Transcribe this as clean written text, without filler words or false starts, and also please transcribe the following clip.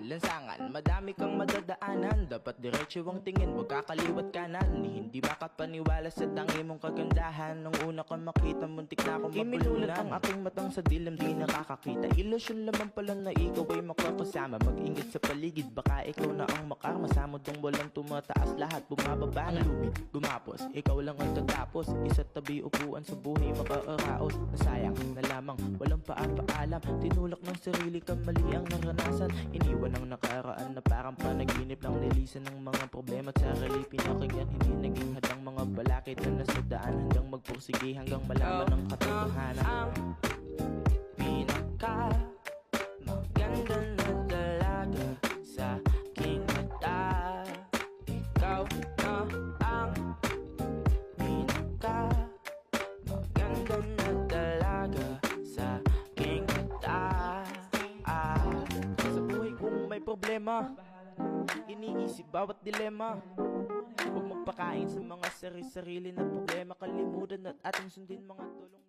lansangan, madami kang madadaanan. Dapat diretso ang tingin, wag kakaliwat kanan. Hindi makapaniwala sa tangi mong kagandahan. Nung una ka makita, muntik na akong mabulunan. Ang aking matang sa dilim, di nakakakita. Ilusyon lamang pala na ikaw ay makakasama. Mag-ingat sa paligid, baka ikaw na ang makarma. Samodong walang tumataas, lahat bumababa na. Lumit, gumapos, ikaw lang ang tatapos. Isa't tabi upuan sa buhay makaaraos. Nasayang na lamang, walang paalam. Tinulak ng sarili ka, mali ang naranasan. Iniwan ang nakaraan na parang panaginip lang. Nilisan ng mga problema at sarili pinakinggan. Hindi naging hadang mga balakid na nasa daan. Hanggang magpursige, hanggang malaman ng katotohanan. Ang pinaka maganda na dalaga sa aking mata. Ikaw na ang pinaka maganda na dalaga sa aking mata. Sa buhay kong may problema, iniisip bawat dilema. Huwag magpakain sa mga sarili na problema. Kalimutan at ating sundin mga tulong.